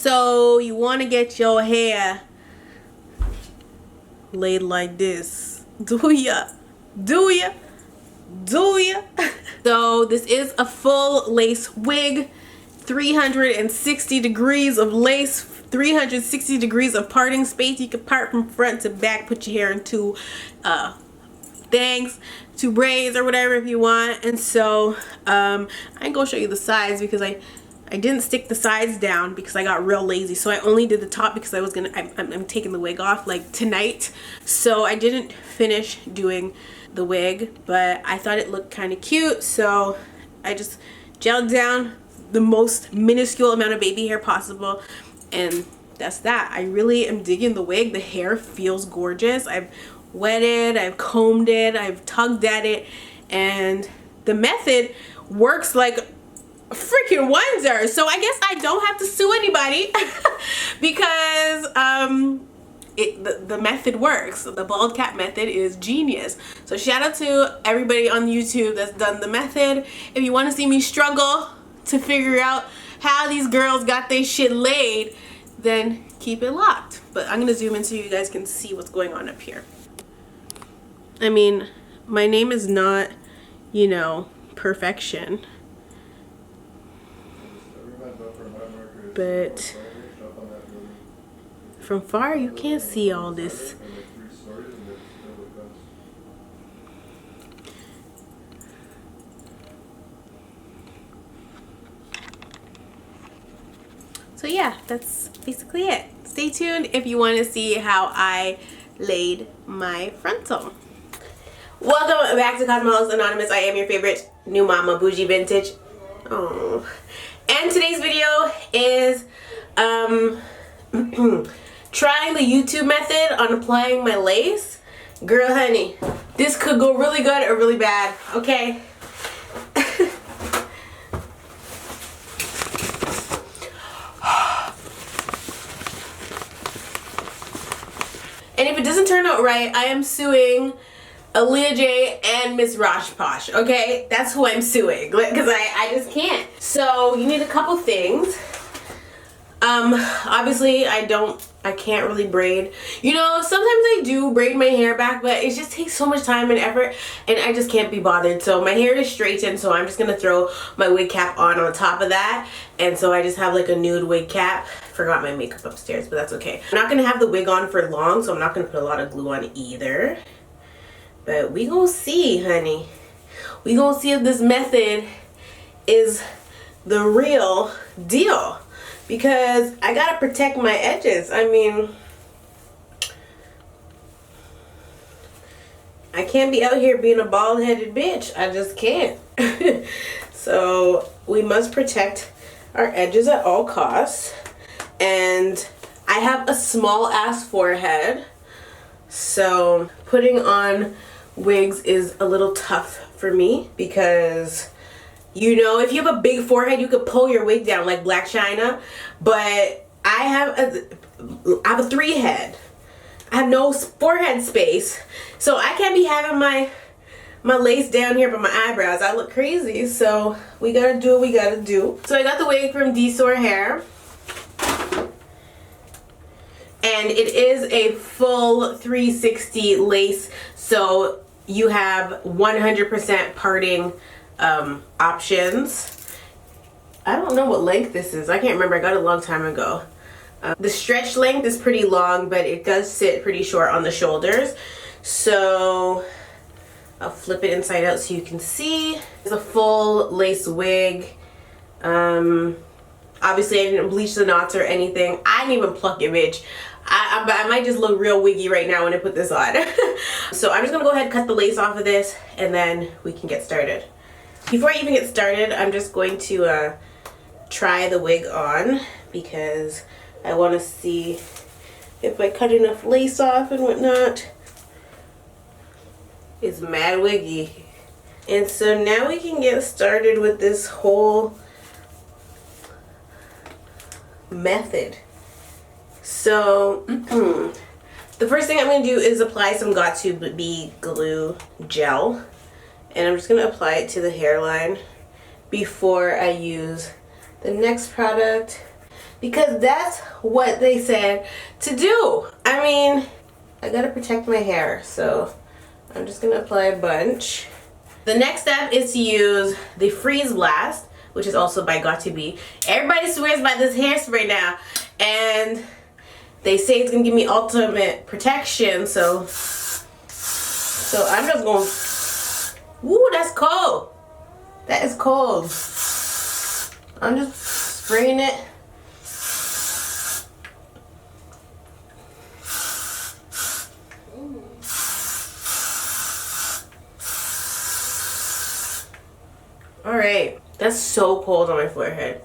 So you want to get your hair laid like this, do ya? Do ya? Do ya? So this is a full lace wig, 360 degrees of lace, 360 degrees of parting space. You can part from front to back, put your hair into things, two braids or whatever if you want. And so I ain't gonna show you the sides because I didn't stick the sides down because I got real lazy. So I only did the top because I was gonna, I'm taking the wig off like tonight. So I didn't finish doing the wig, but I thought it looked kind of cute. So I just gelled down the most minuscule amount of baby hair possible. And that's that. I really am digging the wig. The hair feels gorgeous. I've wetted, I've combed it, I've tugged at it, and the method works like a freaking wonder. So I guess I don't have to sue anybody because the method works. The bald cap method is genius. So shout out to everybody on YouTube that's done the method. If you want to see me struggle to figure out how these girls got their shit laid, then keep it locked. But I'm gonna zoom in so you guys can see what's going on up here. I mean, my name is not, you know, perfection, but from far you can't see all this. So yeah, that's basically it. Stay tuned if you want to see how I laid my frontal. Welcome back to Carnivals Anonymous. I am your favorite new mama, Bougie Vintage. Oh, and today's video is trying the YouTube method on applying my lace. Girl, honey, this could go really good or really bad. Okay. And if it doesn't turn out right, I am suing Aaliyah J and Miss Rosh Posh, okay? That's who I'm suing, because I just can't. So you need a couple things. Obviously I can't really braid. You know, sometimes I do braid my hair back, but it just takes so much time and effort, and I just can't be bothered. So my hair is straightened, so I'm just gonna throw my wig cap on top of that. And so I just have like a nude wig cap. Forgot my makeup upstairs, but that's okay. I'm not gonna have the wig on for long, so I'm not gonna put a lot of glue on either. But we gonna see, honey. We gonna see if this method is the real deal, because I gotta protect my edges. I mean, I can't be out here being a bald-headed bitch. I just can't. So we must protect our edges at all costs. And I have a small ass forehead, so putting on wigs is a little tough for me because, you know, if you have a big forehead, you could pull your wig down like Black China, but I have a 3 head. I have no forehead space, so I can't be having my lace down here by my eyebrows. I look crazy, so we gotta do what we gotta do. So I got the wig from Dsoar Hair, and it is a full 360 lace, so you have 100% parting options. I don't know what length this is. I can't remember. I got it a long time ago. The stretch length is pretty long, but it does sit pretty short on the shoulders. So I'll flip it inside out so you can see. It's a full lace wig. Obviously I didn't bleach the knots or anything. I didn't even pluck it, bitch. I might just look real wiggy right now when I put this on. So I'm just gonna go ahead and cut the lace off of this, and then we can get started. Before I even get started, I'm just going to try the wig on because I want to see if I cut enough lace off and whatnot. It's mad wiggy. And so now we can get started with this whole method. So the first thing I'm going to do is apply some Got2b glue gel, and I'm just going to apply it to the hairline before I use the next product. because that's what they said to do. I mean, I gotta protect my hair, so I'm just gonna apply a bunch. The next step is to use the Freeze Blast, which is also by Got2b. Everybody swears by this hairspray now, and they say it's gonna give me ultimate protection, so I'm just gonna, ooh, that's cold. That is cold. I'm just spraying it. Alright, that's so cold on my forehead.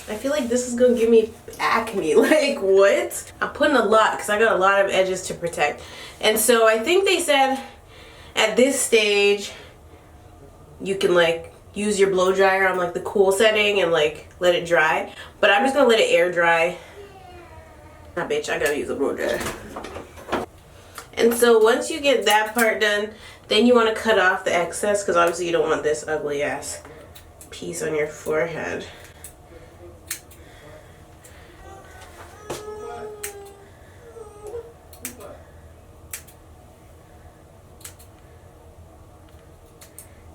I feel like this is gonna give me acne. Like, what? I'm putting a lot because I got a lot of edges to protect. And so I think they said at this stage you can like use your blow dryer on like the cool setting and like let it dry. But I'm just gonna let it air dry. Nah, bitch, I gotta use a blow dryer. And so once you get that part done, then you want to cut off the excess, because obviously you don't want this ugly ass piece on your forehead.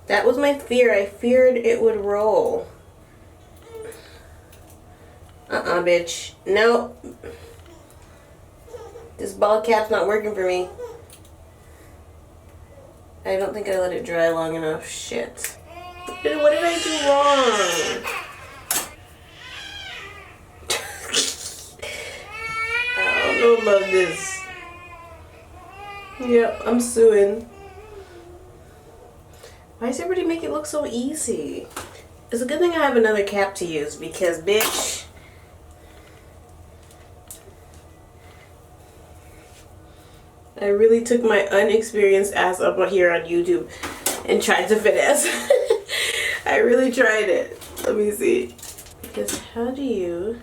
That was my fear. I feared it would roll. Bitch. Nope. This ball cap's not working for me. I don't think I let it dry long enough. Shit. What did I do wrong? I don't know about this. Yep, I'm suing. Why does everybody make it look so easy? It's a good thing I have another cap to use because, bitch, I really took my unexperienced ass up here on YouTube and tried to finesse. I really tried it. Let me see. Because how do you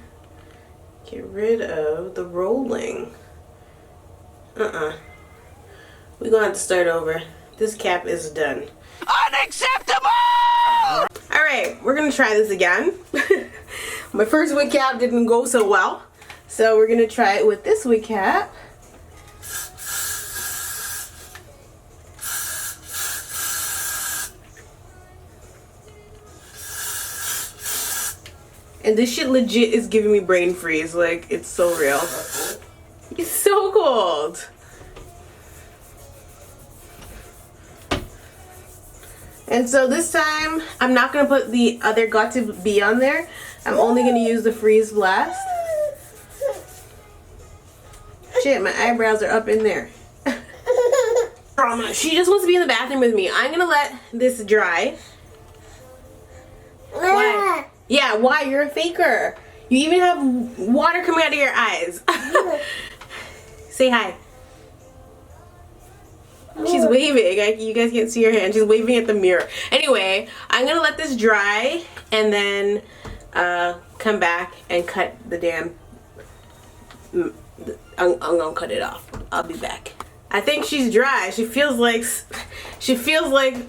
get rid of the rolling? We're gonna have to start over. This cap is done. Unacceptable! Alright, we're gonna try this again. My first wig cap didn't go so well. So we're gonna try it with this wig cap. And this shit legit is giving me brain freeze. Like, it's so real. It's so cold. And so this time, I'm not going to put the other Got2b on there. I'm only going to use the Freeze Blast. Shit, my eyebrows are up in there. She just wants to be in the bathroom with me. I'm going to let this dry. Why? Yeah, why? You're a faker. You even have water coming out of your eyes. Say hi. She's waving. You guys can't see her hand. She's waving at the mirror. Anyway, I'm going to let this dry and then come back and cut the damn... I'm going to cut it off. I'll be back. I think she's dry. She feels like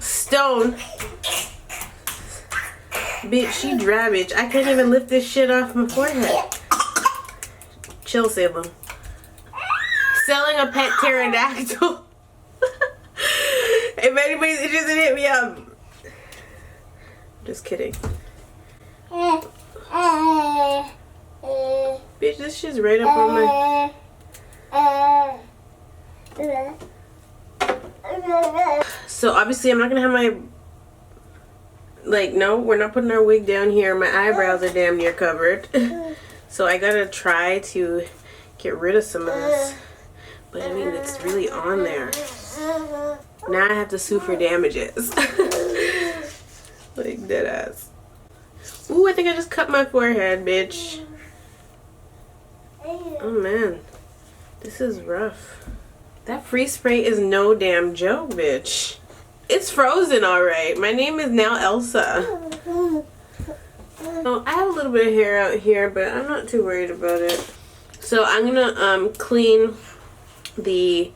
stone. Bitch, she dry, bitch. I can't even lift this shit off my forehead. Chill, Salem. Selling a pet pterodactyl. If anybody's interested, hit me up. Just kidding. Bitch, this shit's right up on my... So obviously I'm not gonna have my... Like, no, we're not putting our wig down here. My eyebrows are damn near covered. So I gotta try to get rid of some of this. But I mean, it's really on there. Now I have to sue for damages. Like, dead ass. Ooh, I think I just cut my forehead, bitch. Oh man, this is rough. That freeze spray is no damn joke, bitch. It's frozen, alright. My name is now Elsa. Oh, I have a little bit of hair out here, but I'm not too worried about it. So I'm gonna clean the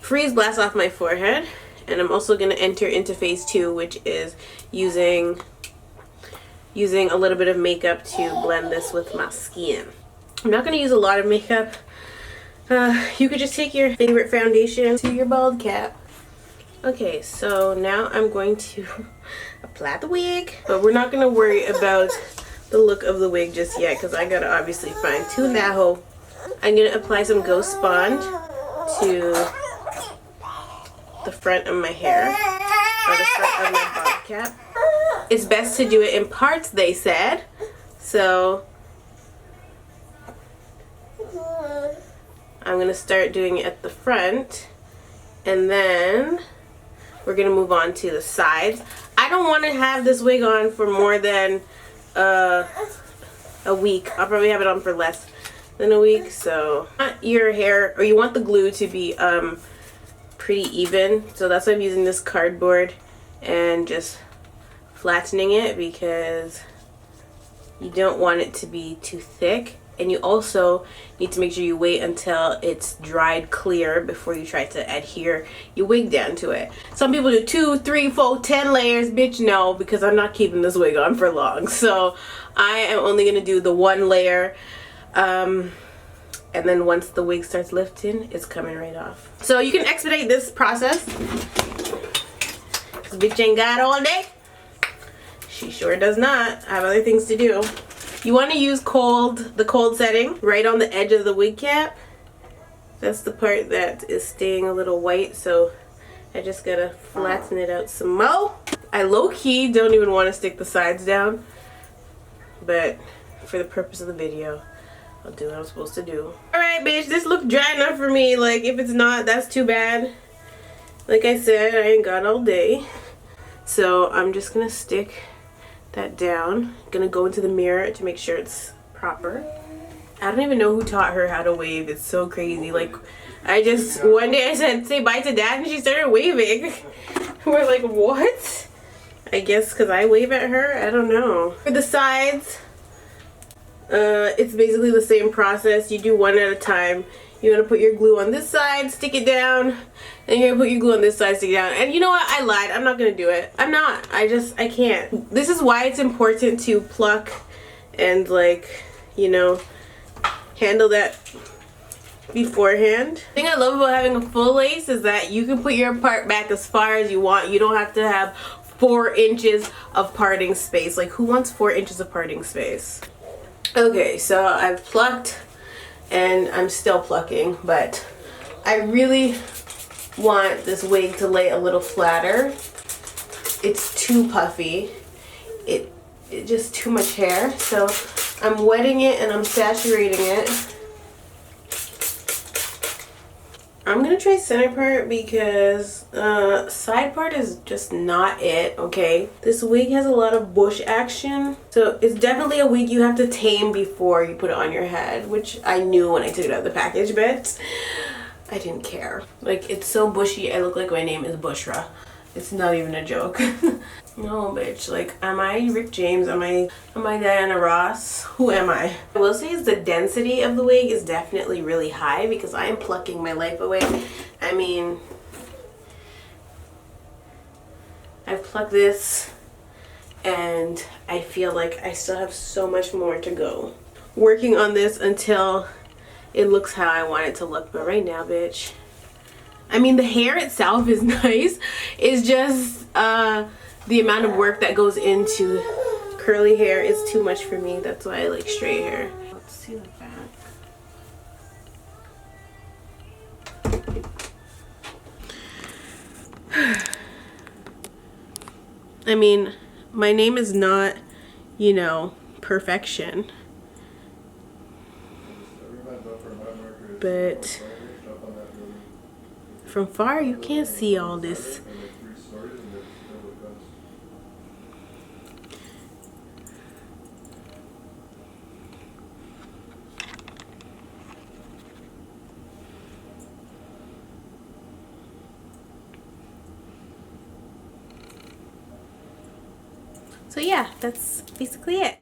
Freeze Blast off my forehead, and I'm also gonna enter into phase 2, which is using using a little bit of makeup to blend this with my skin. I'm not going to use a lot of makeup. You could just take your favorite foundation to your bald cap. Okay, so now I'm going to apply the wig, but we're not going to worry about the look of the wig just yet because I gotta obviously fine tune that hoe. I'm going to apply some Ghost Bond to the front of my hair, or the front of my bob cap. It's best to do it in parts, they said. So I'm going to start doing it at the front, and then we're going to move on to the sides. I don't want to have this wig on for more than a week. I'll probably have it on for less than a week. So your hair, or you want the glue to be pretty even, so that's why I'm using this cardboard and just flattening it, because you don't want it to be too thick, and you also need to make sure you wait until it's dried clear before you try to adhere your wig down to it. Some people do 2, 3, 4, 10 layers. Bitch, no, because I'm not keeping this wig on for long. So I am only gonna do the 1 layer, and then once the wig starts lifting, it's coming right off. So you can expedite this process. This bitch ain't got all day. She sure does not. I have other things to do. You want to use the cold setting right on the edge of the wig cap. That's the part that is staying a little white, so I just gotta flatten it out some more. I low-key don't even want to stick the sides down, but for the purpose of the video, I'll do what I'm supposed to do. Alright, bitch, this looked dry enough for me. Like, if it's not, that's too bad. Like I said, I ain't got all day. So I'm just gonna stick that down. Gonna go into the mirror to make sure it's proper. I don't even know who taught her how to wave. It's so crazy. Like, one day I said, say bye to dad, and she started waving. We're like, what? I guess because I wave at her? I don't know. For the sides, it's basically the same process. You do one at a time. You want to put your glue on this side, stick it down, and you're going to put your glue on this side, stick it down. And you know what? I lied. I'm not going to do it. I'm not. I can't. This is why it's important to pluck and, like, you know, handle that beforehand. The thing I love about having a full lace is that you can put your part back as far as you want. You don't have to have 4 inches of parting space. Like, who wants 4 inches of parting space? Okay, so I've plucked and I'm still plucking, but I really want this wig to lay a little flatter. It's too puffy. It just too much hair. So I'm wetting it and I'm saturating it. I'm gonna try center part because side part is just not it, okay? This wig has a lot of bush action, so it's definitely a wig you have to tame before you put it on your head, which I knew when I took it out of the package, but I didn't care. Like, it's so bushy, I look like my name is Bushra. It's not even a joke. No, bitch. Like, am I Rick James? Am I Diana Ross? Who am I? I will say is the density of the wig is definitely really high because I am plucking my life away. I mean, I've plucked this and I feel like I still have so much more to go. Working on this until it looks how I want it to look. But right now, bitch, I mean, the hair itself is nice. It's just the amount of work that goes into curly hair is too much for me. That's why I like straight hair. Let's see the back. I mean, my name is not, you know, perfection. But from far, you can't see all this. So yeah, that's basically it.